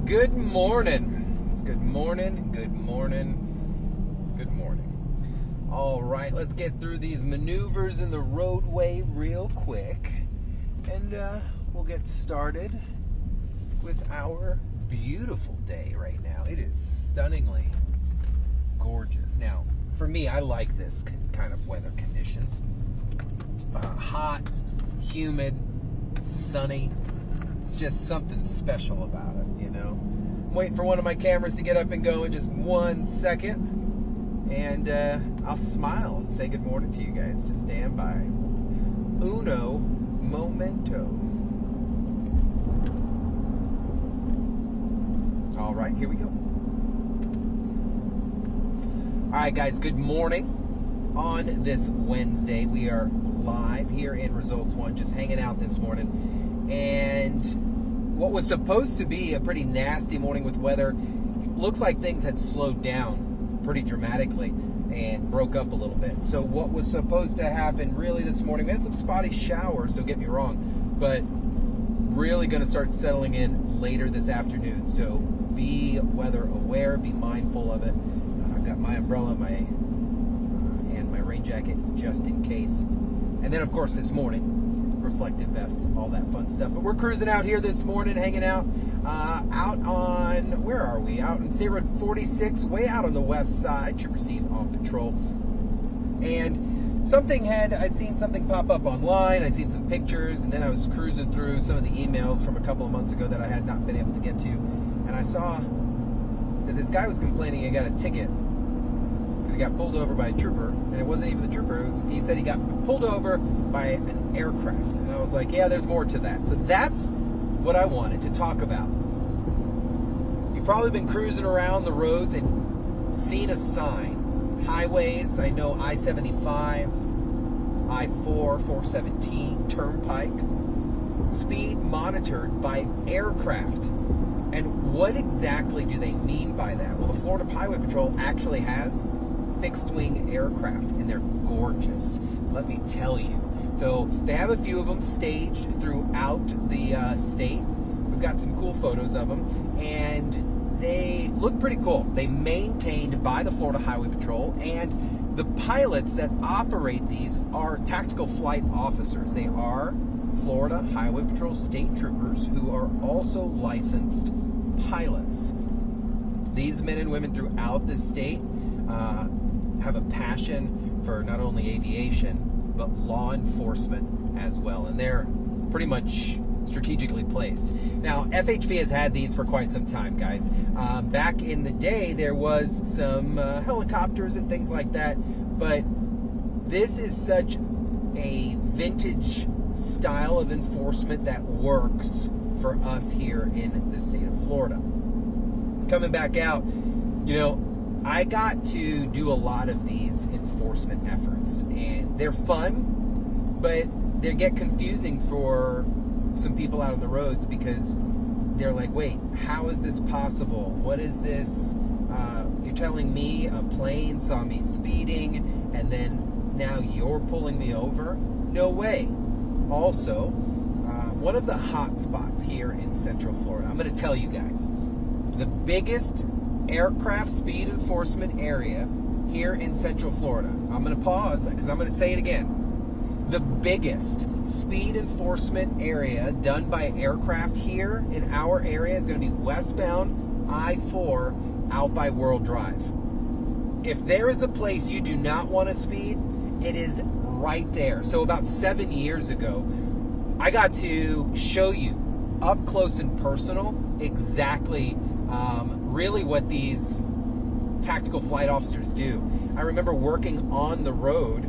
Good morning. Good morning. Good morning. Good morning. All right, let's get through these maneuvers in the roadway real quick. And we'll get started with our beautiful day right now. It is stunningly gorgeous. Now, for me, I like this kind of weather conditions. Hot, humid, sunny. It's just something special about it, you know. I'm waiting for one of my cameras to get up and go in just 1 second. And I'll smile and say good morning to you guys. Just stand by. Uno momento. All right, here we go. All right, guys, good morning. On this Wednesday, we are live here in Results One, just hanging out this morning. And what was supposed to be a pretty nasty morning with weather, looks like things had slowed down pretty dramatically and broke up a little bit. So what was supposed to happen really this morning, we had some spotty showers, don't get me wrong, but really going to start settling in later this afternoon. So be weather aware, be mindful of it. I've got my umbrella and my rain jacket just in case. And then, of course, this morning, reflective vest, all that fun stuff. But we're cruising out here this morning, hanging out on, where are we? Out in State Road 46, way out on the west side. Trooper Steve on patrol. And I'd seen something pop up online. I seen some pictures, and then I was cruising through some of the emails from a couple of months ago that I had not been able to get to. And I saw that this guy was complaining he got a ticket because he got pulled over by a trooper, and it wasn't even the trooper. He said he got pulled over by an aircraft, and I was like, yeah, there's more to that. So that's what I wanted to talk about. You've probably been cruising around the roads and seen a sign. Highways, I know I-75, I-4, 417, Turnpike, speed monitored by aircraft. And what exactly do they mean by that? Well, the Florida Highway Patrol actually has fixed-wing aircraft, and they're gorgeous, let me tell you. So they have a few of them staged throughout the state. We've got some cool photos of them, and they look pretty cool. They maintained by the Florida Highway Patrol, and the pilots that operate these are tactical flight officers. They are Florida Highway Patrol state troopers who are also licensed pilots. These men and women throughout the state have a passion for not only aviation, but law enforcement as well. And they're pretty much strategically placed. Now, FHP has had these for quite some time, guys. Back in the day, there was some helicopters and things like that, but this is such a vintage style of enforcement that works for us here in the state of Florida. Coming back out, you know, I got to do a lot of these enforcement efforts, and they're fun, but they get confusing for some people out on the roads because they're like, wait, how is this possible? What is this? You're telling me a plane saw me speeding and then now you're pulling me over? No way. Also, one of the hot spots here in Central Florida, I'm going to tell you guys, the biggest aircraft speed enforcement area here in Central Florida. I'm going to pause because I'm going to say it again. The biggest speed enforcement area done by aircraft here in our area is going to be westbound I-4 out by World Drive. If there is a place you do not want to speed, it is right there. So about 7 years ago, I got to show you up close and personal exactly really what these tactical flight officers do. I remember working on the road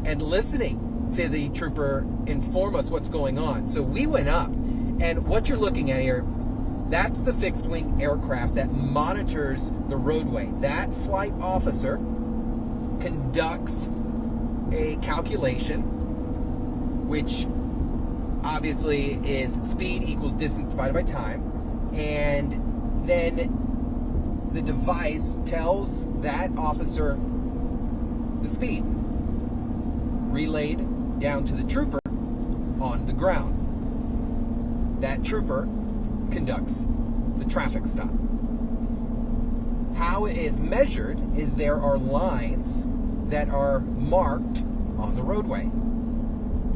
and listening to the trooper inform us what's going on. So we went up, and what you're looking at here, that's the fixed wing aircraft that monitors the roadway. That flight officer conducts a calculation, which obviously is speed equals distance divided by time, and then the device tells that officer the speed relayed down to the trooper on the ground. That trooper conducts the traffic stop. How it is measured is there are lines that are marked on the roadway.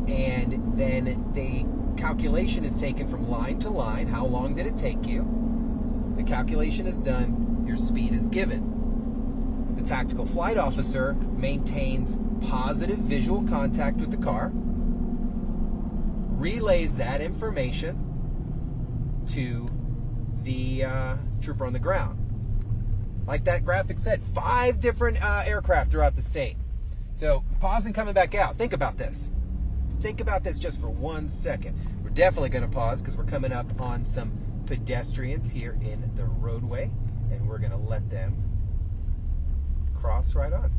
And then the calculation is taken from line to line. How long did it take you? The calculation is done. Your speed is given. The tactical flight officer maintains positive visual contact with the car, relays that information to the trooper on the ground. Like that graphic said, 5 different aircraft throughout the state. So pause and coming back out. Think about this. Think about this just for 1 second. We're definitely going to pause because we're coming up on some pedestrians here in the roadway, and we're going to let them cross right on.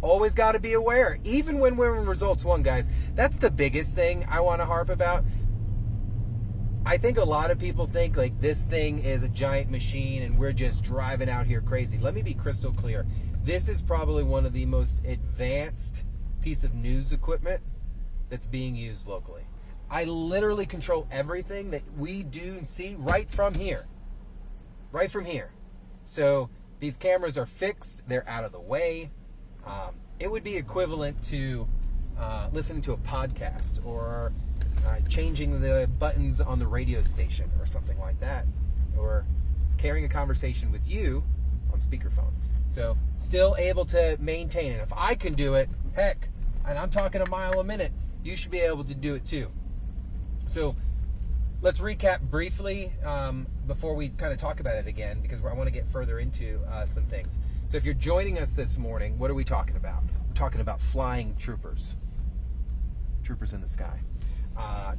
Always got to be aware, even when we're in results 1, guys. That's the biggest thing I want to harp about. I think a lot of people think like this thing is a giant machine and we're just driving out here crazy. Let me be crystal clear. This is probably one of the most advanced piece of news equipment that's being used locally. I literally control everything that we do and see right from here. Right from here. So these cameras are fixed. They're out of the way. It would be equivalent to listening to a podcast or changing the buttons on the radio station or something like that, or carrying a conversation with you on speakerphone. So still able to maintain it. If I can do it, heck, and I'm talking a mile a minute, you should be able to do it too. So let's recap briefly before we kind of talk about it again, because I want to get further into some things. So if you're joining us this morning, what are we talking about? We're talking about flying troopers. Troopers in the sky.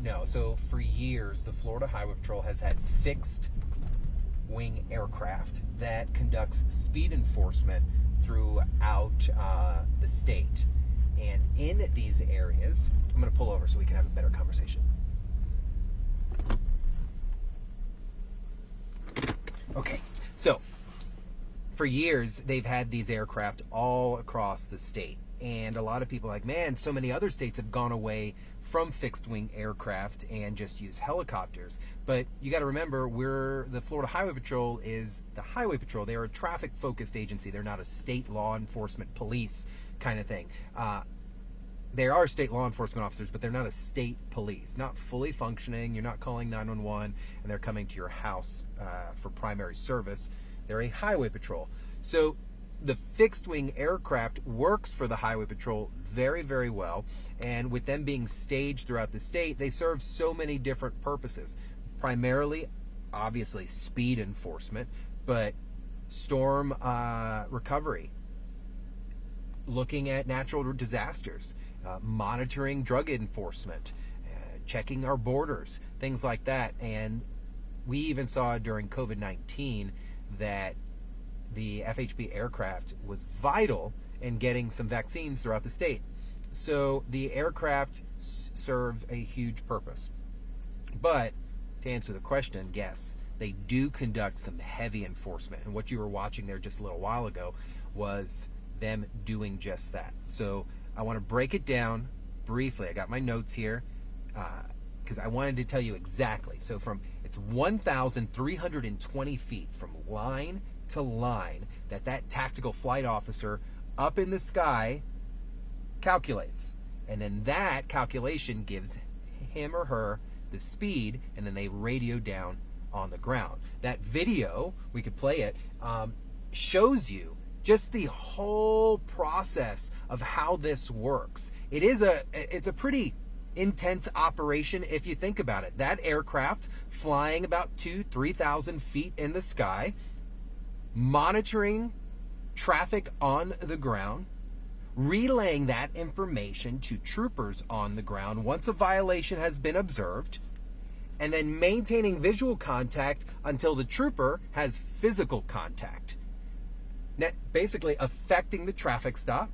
No, so for years, the Florida Highway Patrol has had fixed wing aircraft that conducts speed enforcement throughout the state. And in these areas, I'm going to pull over so we can have a better conversation. Okay, so for years, they've had these aircraft all across the state. And a lot of people are like, man, so many other states have gone away from fixed wing aircraft and just use helicopters. But you got to remember, the Florida Highway Patrol is the Highway Patrol. They are a traffic focused agency. They're not a state law enforcement police kind of thing. They are state law enforcement officers, but they're not a state police, not fully functioning. You're not calling 911 and they're coming to your house for primary service. They're a highway patrol. So the fixed wing aircraft works for the highway patrol very, very well. And with them being staged throughout the state, they serve so many different purposes. Primarily, obviously, speed enforcement, but storm recovery, looking at natural disasters, monitoring drug enforcement, checking our borders, things like that. And we even saw during COVID-19 that the FHP aircraft was vital in getting some vaccines throughout the state. So the aircraft serve a huge purpose. But to answer the question, yes, they do conduct some heavy enforcement. And what you were watching there just a little while ago was them doing just that. So I want to break it down briefly. I got my notes here because I wanted to tell you exactly. So it's 1,320 feet from line to line that tactical flight officer up in the sky calculates. And then that calculation gives him or her the speed, and then they radio down on the ground. That video, we could play it, shows you just the whole process of how this works. It's a pretty intense operation if you think about it. That aircraft flying about 2,000-3,000 feet in the sky, monitoring traffic on the ground, relaying that information to troopers on the ground once a violation has been observed, and then maintaining visual contact until the trooper has physical contact. Basically affecting the traffic stop.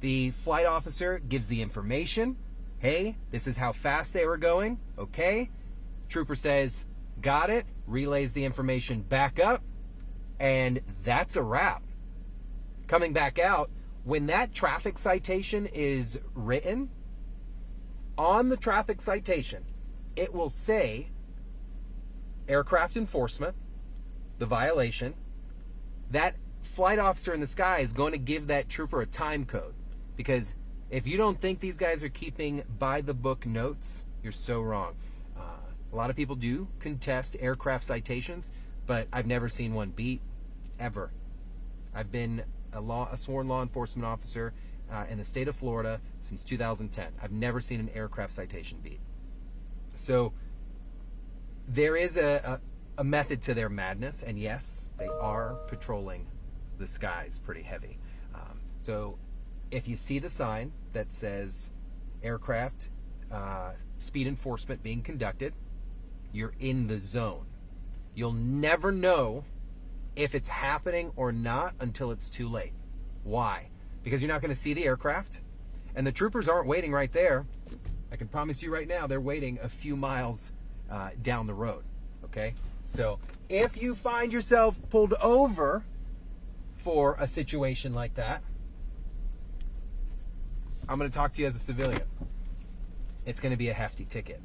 The flight officer gives the information. Hey, this is how fast they were going. Okay. Trooper says, got it. Relays the information back up. And that's a wrap. Coming back out, when that traffic citation is written, on the traffic citation, it will say aircraft enforcement, the violation. That flight officer in the sky is going to give that trooper a time code, because if you don't think these guys are keeping by the book notes, you're so wrong. A lot of people do contest aircraft citations, but I've never seen one beat, ever. I've been a sworn law enforcement officer in the state of Florida since 2010. I've never seen an aircraft citation beat. So there is a method to their madness, and yes, they are patrolling the skies pretty heavy. So if you see the sign that says aircraft speed enforcement being conducted, you're in the zone. You'll never know if it's happening or not until it's too late. Why? Because you're not going to see the aircraft, and the troopers aren't waiting right there. I can promise you right now, they're waiting a few miles down the road. Okay? So if you find yourself pulled over for a situation like that, I'm going to talk to you as a civilian. It's going to be a hefty ticket.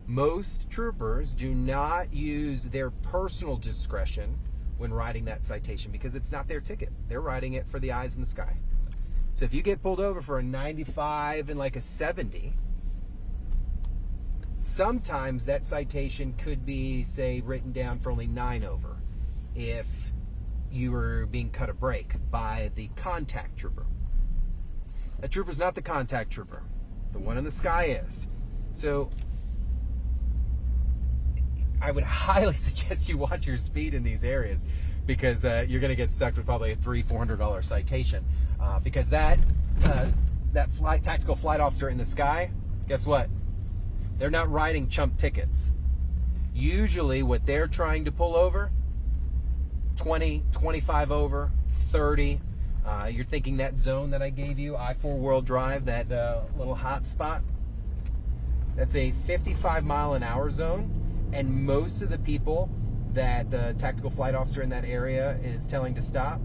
Most troopers do not use their personal discretion when writing that citation, because it's not their ticket. They're writing it for the eyes in the sky. So if you get pulled over for a 95 and like a 70, sometimes that citation could be, say, written down for only 9 over if you were being cut a break by the contact trooper. That trooper's not the contact trooper. The one in the sky is. So I would highly suggest you watch your speed in these areas, because you're going to get stuck with probably a $300-400 citation. Because that tactical flight officer in the sky, guess what? They're not writing chump tickets. Usually what they're trying to pull over, 20, 25 over, 30. You're thinking that zone that I gave you, I-4 World Drive, that little hot spot? That's a 55-mile-an-hour zone. And most of the people that the tactical flight officer in that area is telling to stop,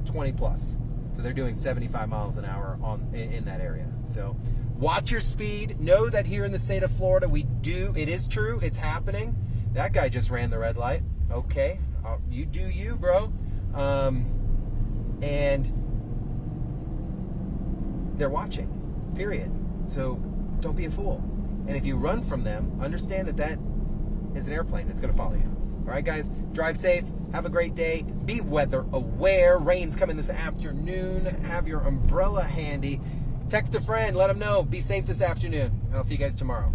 20 plus. So they're doing 75 miles an hour in that area. So watch your speed. Know that here in the state of Florida, it is true, it's happening. That guy just ran the red light. Okay, you do you, bro. And they're watching, period. So don't be a fool. And if you run from them, understand that is an airplane. It's going to follow you. All right, guys, drive safe. Have a great day. Be weather aware. Rain's coming this afternoon. Have your umbrella handy. Text a friend. Let them know. Be safe this afternoon. And I'll see you guys tomorrow.